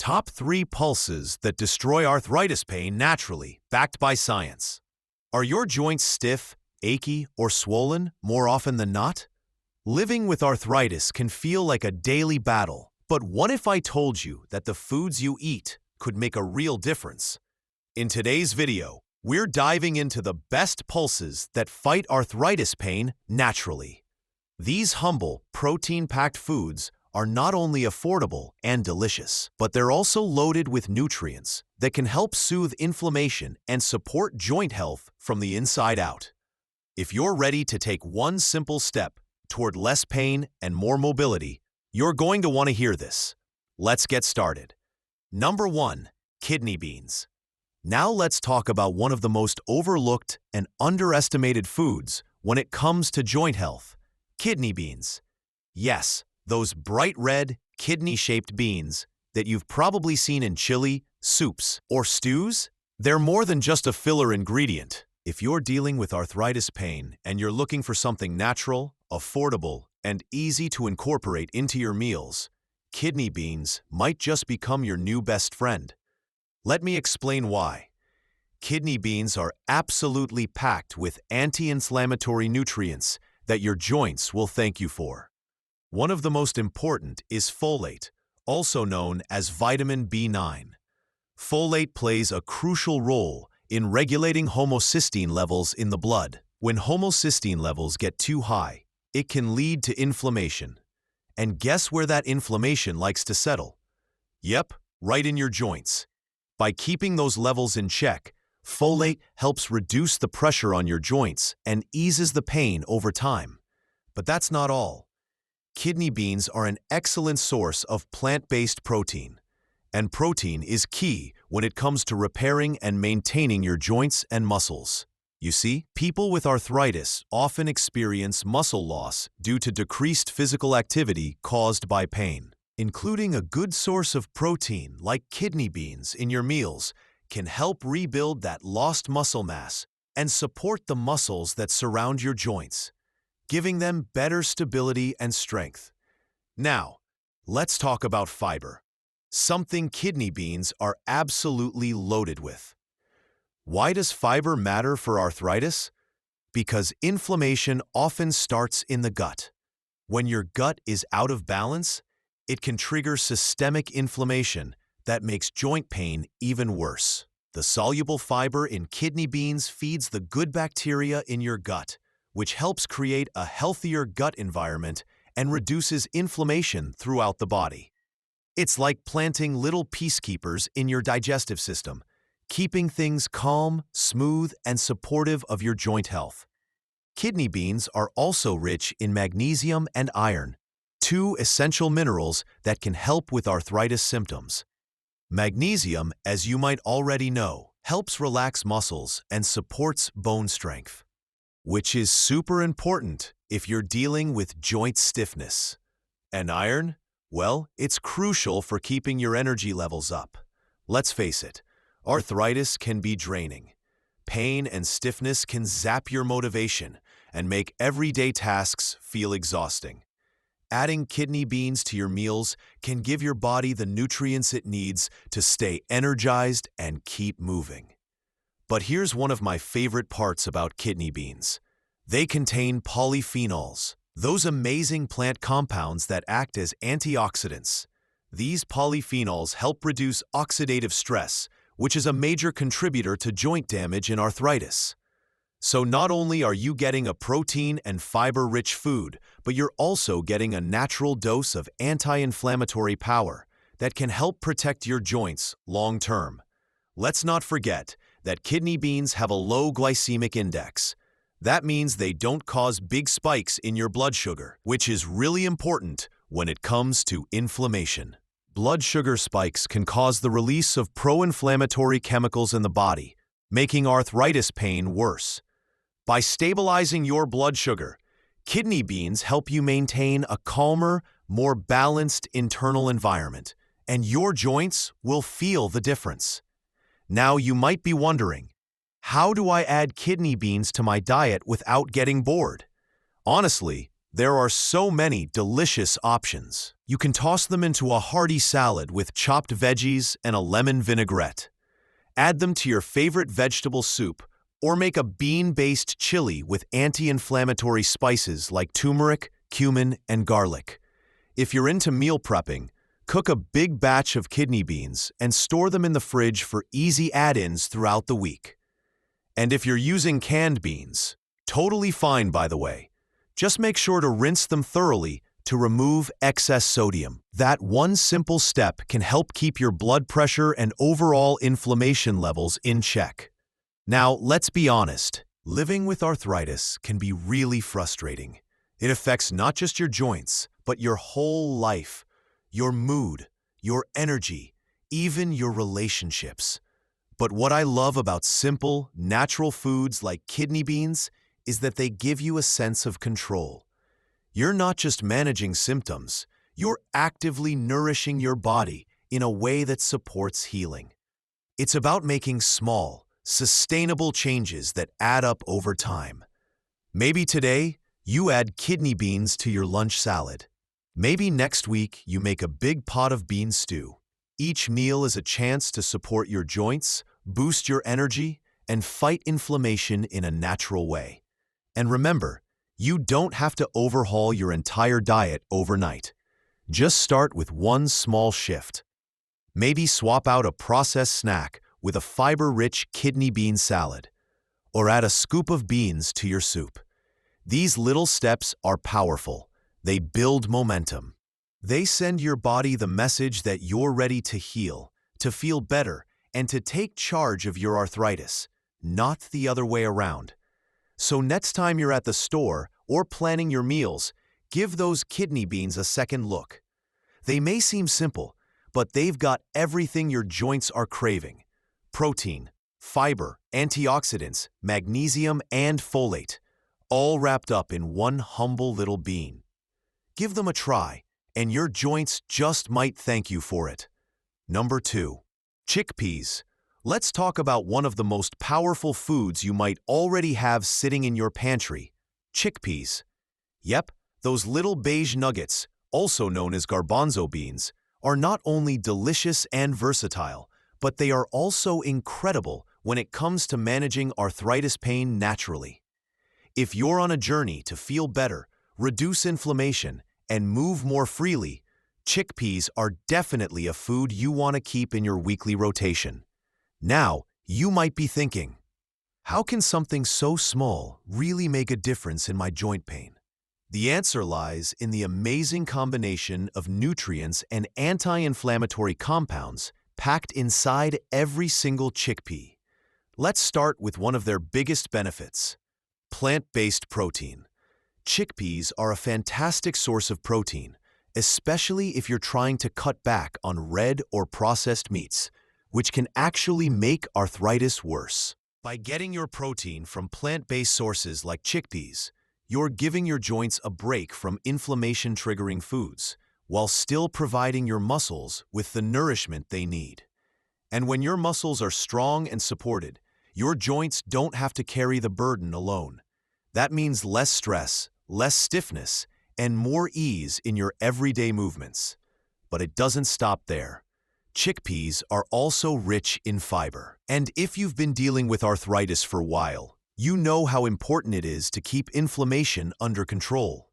Top 3 pulses that destroy arthritis pain naturally, backed by science. Are your joints stiff, achy, or swollen more often than not? Living with arthritis can feel like a daily battle, but what if I told you that the foods you eat could make a real difference? In today's video, we're diving into the best pulses that fight arthritis pain naturally. These humble, protein-packed foods are not only affordable and delicious, but they're also loaded with nutrients that can help soothe inflammation and support joint health from the inside out. If you're ready to take one simple step toward less pain and more mobility, you're going to want to hear this. Let's get started. Number 1. Kidney beans. Now let's talk about one of the most overlooked and underestimated foods when it comes to joint health: kidney beans. Yes, those bright red, kidney-shaped beans that you've probably seen in chili, soups, or stews. They're more than just a filler ingredient. If you're dealing with arthritis pain and you're looking for something natural, affordable, and easy to incorporate into your meals, kidney beans might just become your new best friend. Let me explain why. Kidney beans are absolutely packed with anti-inflammatory nutrients that your joints will thank you for. One of the most important is folate, also known as vitamin B9. Folate plays a crucial role in regulating homocysteine levels in the blood. When homocysteine levels get too high, it can lead to inflammation. And guess where that inflammation likes to settle? Yep, right in your joints. By keeping those levels in check, folate helps reduce the pressure on your joints and eases the pain over time. But that's not all. Kidney beans are an excellent source of plant-based protein, and protein is key when it comes to repairing and maintaining your joints and muscles. You see, people with arthritis often experience muscle loss due to decreased physical activity caused by pain. Including a good source of protein like kidney beans in your meals can help rebuild that lost muscle mass and support the muscles that surround your joints, giving them better stability and strength. Now, let's talk about fiber, something kidney beans are absolutely loaded with. Why does fiber matter for arthritis? Because inflammation often starts in the gut. When your gut is out of balance, it can trigger systemic inflammation that makes joint pain even worse. The soluble fiber in kidney beans feeds the good bacteria in your gut, which helps create a healthier gut environment and reduces inflammation throughout the body. It's like planting little peacekeepers in your digestive system, keeping things calm, smooth, and supportive of your joint health. Kidney beans are also rich in magnesium and iron, two essential minerals that can help with arthritis symptoms. Magnesium, as you might already know, helps relax muscles and supports bone strength, which is super important if you're dealing with joint stiffness. And iron? Well, it's crucial for keeping your energy levels up. Let's face it, arthritis can be draining. Pain and stiffness can zap your motivation and make everyday tasks feel exhausting. Adding kidney beans to your meals can give your body the nutrients it needs to stay energized and keep moving. But here's one of my favorite parts about kidney beans. They contain polyphenols, those amazing plant compounds that act as antioxidants. These polyphenols help reduce oxidative stress, which is a major contributor to joint damage in arthritis. So not only are you getting a protein and fiber-rich food, but you're also getting a natural dose of anti-inflammatory power that can help protect your joints long-term. Let's not forget that kidney beans have a low glycemic index. That means they don't cause big spikes in your blood sugar, which is really important when it comes to inflammation. Blood sugar spikes can cause the release of pro-inflammatory chemicals in the body, making arthritis pain worse. By stabilizing your blood sugar, kidney beans help you maintain a calmer, more balanced internal environment, and your joints will feel the difference. Now you might be wondering, how do I add kidney beans to my diet without getting bored? Honestly, There are so many delicious options. You can toss them into a hearty salad with chopped veggies and a lemon vinaigrette. Add them to your favorite vegetable soup, or make a bean-based chili with anti-inflammatory spices like turmeric, cumin, and garlic. If you're into meal prepping, cook a big batch of kidney beans and store them in the fridge for easy add-ins throughout the week. And if you're using canned beans, totally fine by the way, just make sure to rinse them thoroughly to remove excess sodium. That one simple step can help keep your blood pressure and overall inflammation levels in check. Now, let's be honest, living with arthritis can be really frustrating. It affects not just your joints, but your whole life, your mood, your energy, even your relationships. But what I love about simple, natural foods like kidney beans is that they give you a sense of control. You're not just managing symptoms, you're actively nourishing your body in a way that supports healing. It's about making small, sustainable changes that add up over time. Maybe today, you add kidney beans to your lunch salad. Maybe next week, you make a big pot of bean stew. Each meal is a chance to support your joints, boost your energy, and fight inflammation in a natural way. And remember, you don't have to overhaul your entire diet overnight. Just start with one small shift. Maybe swap out a processed snack with a fiber-rich kidney bean salad, or add a scoop of beans to your soup. These little steps are powerful. They build momentum. They send your body the message that you're ready to heal, to feel better, and to take charge of your arthritis, not the other way around. So next time you're at the store or planning your meals, give those kidney beans a second look. They may seem simple, but they've got everything your joints are craving: protein, fiber, antioxidants, magnesium, and folate, all wrapped up in one humble little bean. Give them a try, and your joints just might thank you for it. Number 2. Chickpeas. Let's talk about one of the most powerful foods you might already have sitting in your pantry: chickpeas. Yep, those little beige nuggets, also known as garbanzo beans, are not only delicious and versatile, but they are also incredible when it comes to managing arthritis pain naturally. If you're on a journey to feel better, reduce inflammation, and move more freely, chickpeas are definitely a food you want to keep in your weekly rotation. Now, you might be thinking, how can something so small really make a difference in my joint pain? The answer lies in the amazing combination of nutrients and anti-inflammatory compounds packed inside every single chickpea. Let's start with one of their biggest benefits: plant-based protein. Chickpeas are a fantastic source of protein, especially if you're trying to cut back on red or processed meats, which can actually make arthritis worse. By getting your protein from plant-based sources like chickpeas, you're giving your joints a break from inflammation-triggering foods, while still providing your muscles with the nourishment they need. And when your muscles are strong and supported, your joints don't have to carry the burden alone. That means less stress, less stiffness, and more ease in your everyday movements. But it doesn't stop there. Chickpeas are also rich in fiber. And if you've been dealing with arthritis for a while, you know how important it is to keep inflammation under control.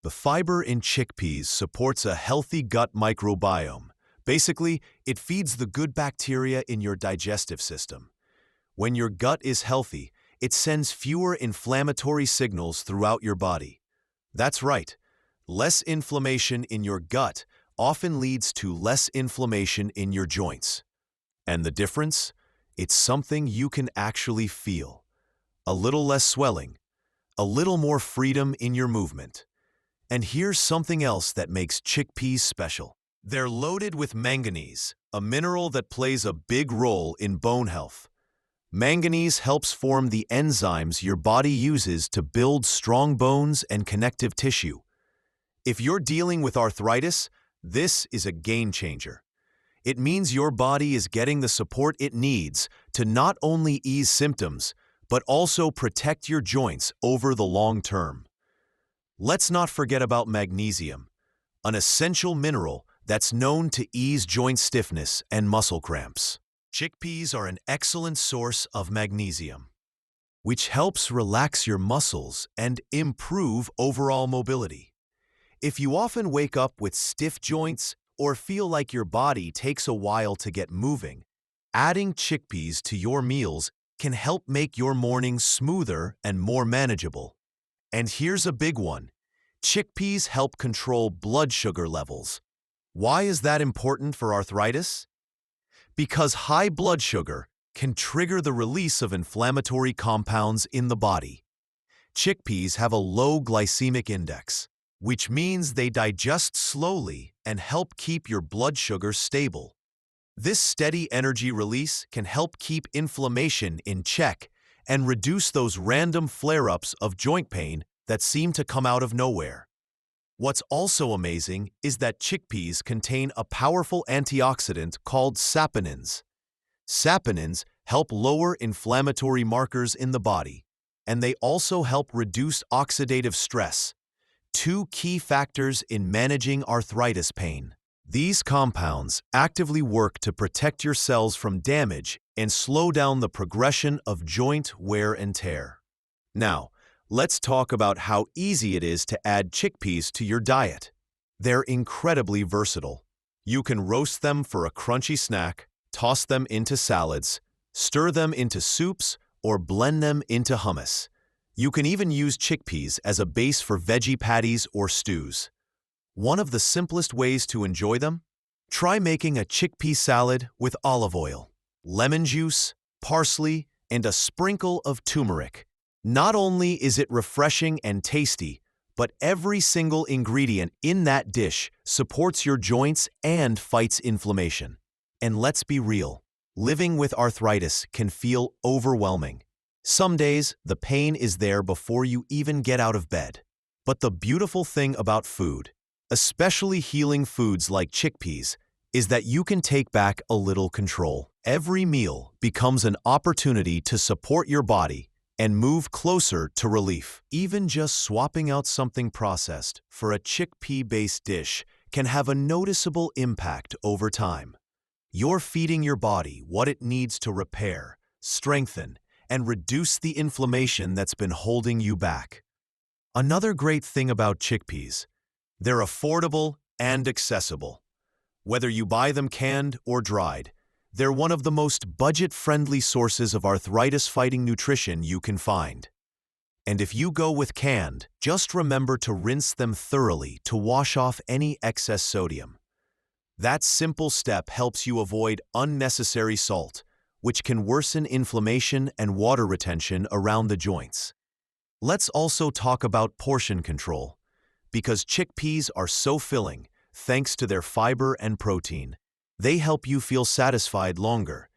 The fiber in chickpeas supports a healthy gut microbiome. Basically, it feeds the good bacteria in your digestive system. When your gut is healthy, it sends fewer inflammatory signals throughout your body. That's right, less inflammation in your gut often leads to less inflammation in your joints. And the difference? It's something you can actually feel. A little less swelling, a little more freedom in your movement. And here's something else that makes chickpeas special. They're loaded with manganese, a mineral that plays a big role in bone health. Manganese helps form the enzymes your body uses to build strong bones and connective tissue. If you're dealing with arthritis, this is a game changer. It means your body is getting the support it needs to not only ease symptoms, but also protect your joints over the long term. Let's not forget about magnesium, an essential mineral that's known to ease joint stiffness and muscle cramps. Chickpeas are an excellent source of magnesium, which helps relax your muscles and improve overall mobility. If you often wake up with stiff joints or feel like your body takes a while to get moving, adding chickpeas to your meals can help make your mornings smoother and more manageable. And here's a big one. Chickpeas help control blood sugar levels. Why is that important for arthritis? Because high blood sugar can trigger the release of inflammatory compounds in the body. Chickpeas have a low glycemic index, which means they digest slowly and help keep your blood sugar stable. This steady energy release can help keep inflammation in check and reduce those random flare-ups of joint pain that seem to come out of nowhere. What's also amazing is that chickpeas contain a powerful antioxidant called saponins. Saponins help lower inflammatory markers in the body, and they also help reduce oxidative stress, two key factors in managing arthritis pain. These compounds actively work to protect your cells from damage and slow down the progression of joint wear and tear. Now, let's talk about how easy it is to add chickpeas to your diet. They're incredibly versatile. You can roast them for a crunchy snack, toss them into salads, stir them into soups, or blend them into hummus. You can even use chickpeas as a base for veggie patties or stews. One of the simplest ways to enjoy them? Try making a chickpea salad with olive oil, lemon juice, parsley, and a sprinkle of turmeric. Not only is it refreshing and tasty, but every single ingredient in that dish supports your joints and fights inflammation. And let's be real, living with arthritis can feel overwhelming. Some days, the pain is there before you even get out of bed. But the beautiful thing about food, especially healing foods like chickpeas, is that you can take back a little control. Every meal becomes an opportunity to support your body and move closer to relief. Even just swapping out something processed for a chickpea-based dish can have a noticeable impact over time. You're feeding your body what it needs to repair, strengthen, and reduce the inflammation that's been holding you back. Another great thing about chickpeas, they're affordable and accessible. Whether you buy them canned or dried, they're one of the most budget-friendly sources of arthritis-fighting nutrition you can find. And if you go with canned, just remember to rinse them thoroughly to wash off any excess sodium. That simple step helps you avoid unnecessary salt, which can worsen inflammation and water retention around the joints. Let's also talk about portion control. Because chickpeas are so filling, thanks to their fiber and protein, they help you feel satisfied longer.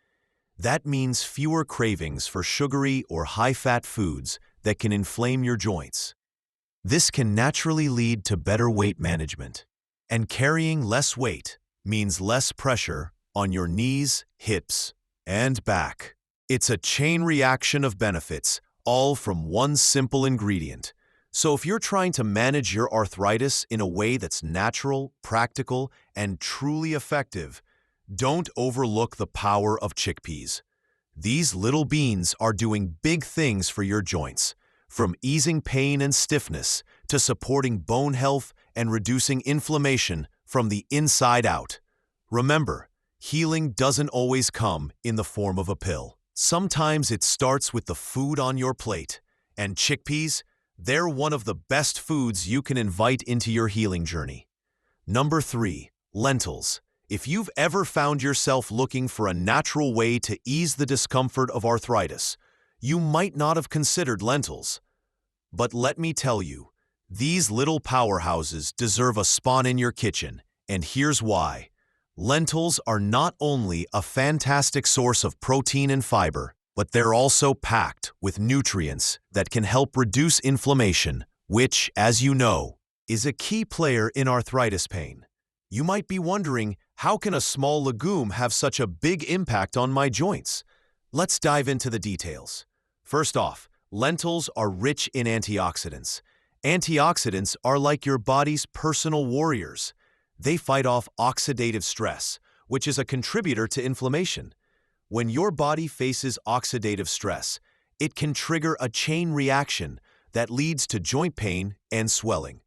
That means fewer cravings for sugary or high-fat foods that can inflame your joints. This can naturally lead to better weight management. And carrying less weight means less pressure on your knees, hips, and back. It's a chain reaction of benefits, all from one simple ingredient. So if you're trying to manage your arthritis in a way that's natural, practical, and truly effective, don't overlook the power of chickpeas. These little beans are doing big things for your joints, from easing pain and stiffness to supporting bone health and reducing inflammation from the inside out. Remember, healing doesn't always come in the form of a pill. Sometimes it starts with the food on your plate, and chickpeas, they're one of the best foods you can invite into your healing journey. Number 3, lentils. If you've ever found yourself looking for a natural way to ease the discomfort of arthritis, you might not have considered lentils. But let me tell you, these little powerhouses deserve a spot in your kitchen, and here's why. Lentils are not only a fantastic source of protein and fiber, but they're also packed with nutrients that can help reduce inflammation, which, as you know, is a key player in arthritis pain. You might be wondering, how can a small legume have such a big impact on my joints? Let's dive into the details. First off, lentils are rich in antioxidants, Antioxidants are like your body's personal warriors. They fight off oxidative stress, which is a contributor to inflammation. When your body faces oxidative stress, it can trigger a chain reaction that leads to joint pain and swelling.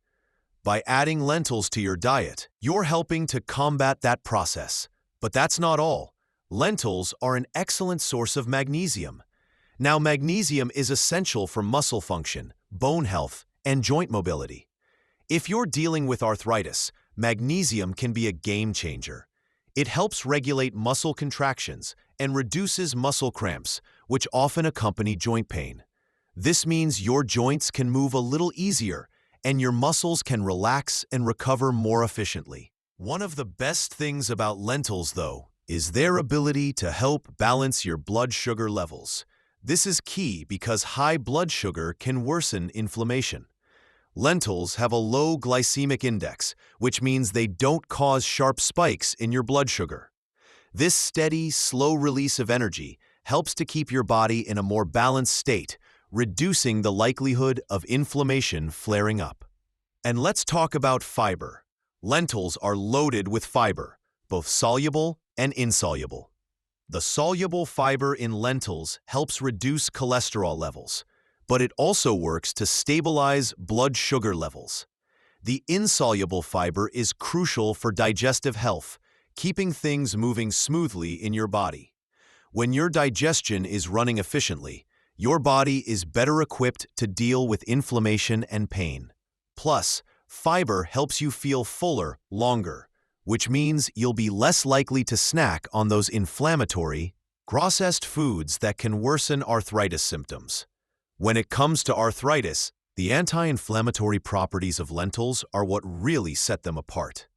By adding lentils to your diet, you're helping to combat that process. But that's not all. Lentils are an excellent source of magnesium. Now, magnesium is essential for muscle function, bone health, and joint mobility. If you're dealing with arthritis, magnesium can be a game changer. It helps regulate muscle contractions and reduces muscle cramps, which often accompany joint pain. This means your joints can move a little easier and your muscles can relax and recover more efficiently. One of the best things about lentils, though, is their ability to help balance your blood sugar levels. This is key because high blood sugar can worsen inflammation. Lentils have a low glycemic index, which means they don't cause sharp spikes in your blood sugar. This steady, slow release of energy helps to keep your body in a more balanced state, reducing the likelihood of inflammation flaring up. And let's talk about fiber. Lentils are loaded with fiber, both soluble and insoluble. The soluble fiber in lentils helps reduce cholesterol levels, but it also works to stabilize blood sugar levels. The insoluble fiber is crucial for digestive health, keeping things moving smoothly in your body. When your digestion is running efficiently, your body is better equipped to deal with inflammation and pain. Plus, fiber helps you feel fuller longer, which means you'll be less likely to snack on those inflammatory, processed foods that can worsen arthritis symptoms. When it comes to arthritis, the anti-inflammatory properties of lentils are what really set them apart.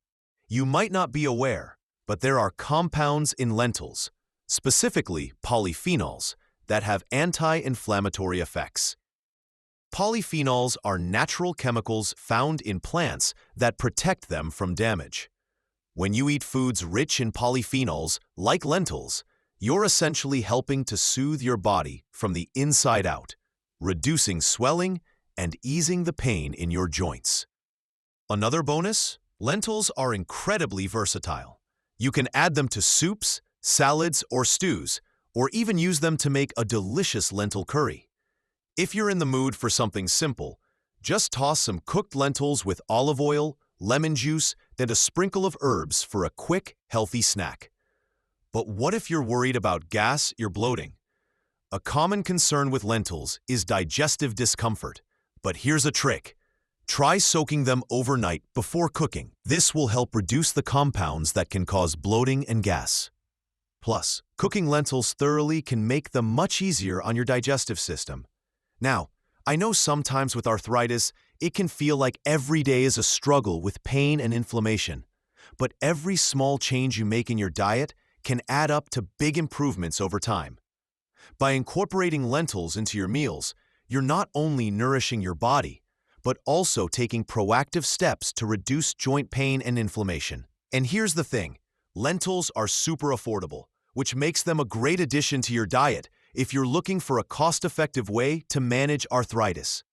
You might not be aware, but there are compounds in lentils, specifically polyphenols, that have anti-inflammatory effects. Polyphenols are natural chemicals found in plants that protect them from damage. When you eat foods rich in polyphenols, like lentils, you're essentially helping to soothe your body from the inside out, reducing swelling and easing the pain in your joints. Another bonus? Lentils are incredibly versatile. You can add them to soups, salads, or stews, or even use them to make a delicious lentil curry. If you're in the mood for something simple, just toss some cooked lentils with olive oil, lemon juice, and a sprinkle of herbs for a quick, healthy snack. But what if you're worried about gas or bloating? A common concern with lentils is digestive discomfort. But here's a trick. Try soaking them overnight before cooking. This will help reduce the compounds that can cause bloating and gas. Plus, cooking lentils thoroughly can make them much easier on your digestive system. Now, I know sometimes with arthritis, it can feel like every day is a struggle with pain and inflammation. But every small change you make in your diet can add up to big improvements over time. By incorporating lentils into your meals, you're not only nourishing your body, but also taking proactive steps to reduce joint pain and inflammation. And here's the thing, lentils are super affordable, which makes them a great addition to your diet if you're looking for a cost-effective way to manage arthritis.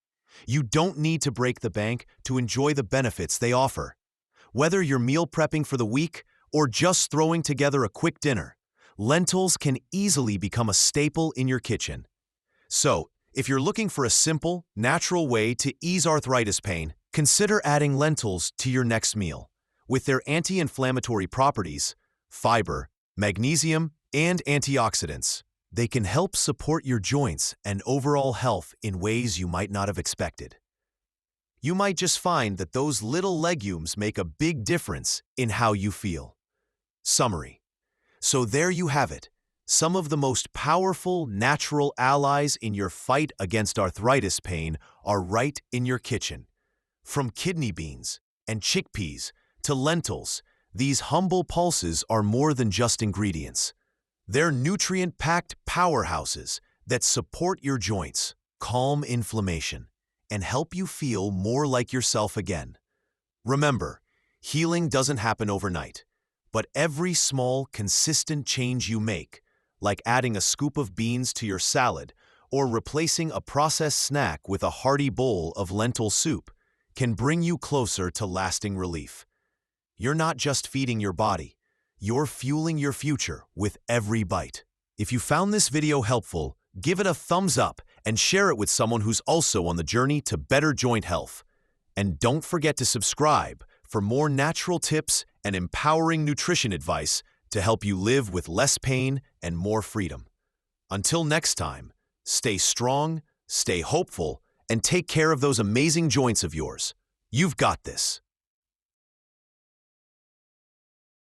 You don't need to break the bank to enjoy the benefits they offer. Whether you're meal prepping for the week or just throwing together a quick dinner, lentils can easily become a staple in your kitchen. So, if you're looking for a simple, natural way to ease arthritis pain, consider adding lentils to your next meal. With their anti-inflammatory properties, fiber, magnesium, and antioxidants, they can help support your joints and overall health in ways you might not have expected. You might just find that those little legumes make a big difference in how you feel. Summary. So there you have it, some of the most powerful natural allies in your fight against arthritis pain are right in your kitchen. From kidney beans and chickpeas to lentils, these humble pulses are more than just ingredients. They're nutrient-packed powerhouses that support your joints, calm inflammation, and help you feel more like yourself again. Remember, healing doesn't happen overnight, but every small, consistent change you make, like adding a scoop of beans to your salad or replacing a processed snack with a hearty bowl of lentil soup can bring you closer to lasting relief. You're not just feeding your body, you're fueling your future with every bite. If you found this video helpful, give it a thumbs up and share it with someone who's also on the journey to better joint health. And don't forget to subscribe for more natural tips and empowering nutrition advice to help you live with less pain and more freedom. Until next time, stay strong, stay hopeful, and take care of those amazing joints of yours. You've got this.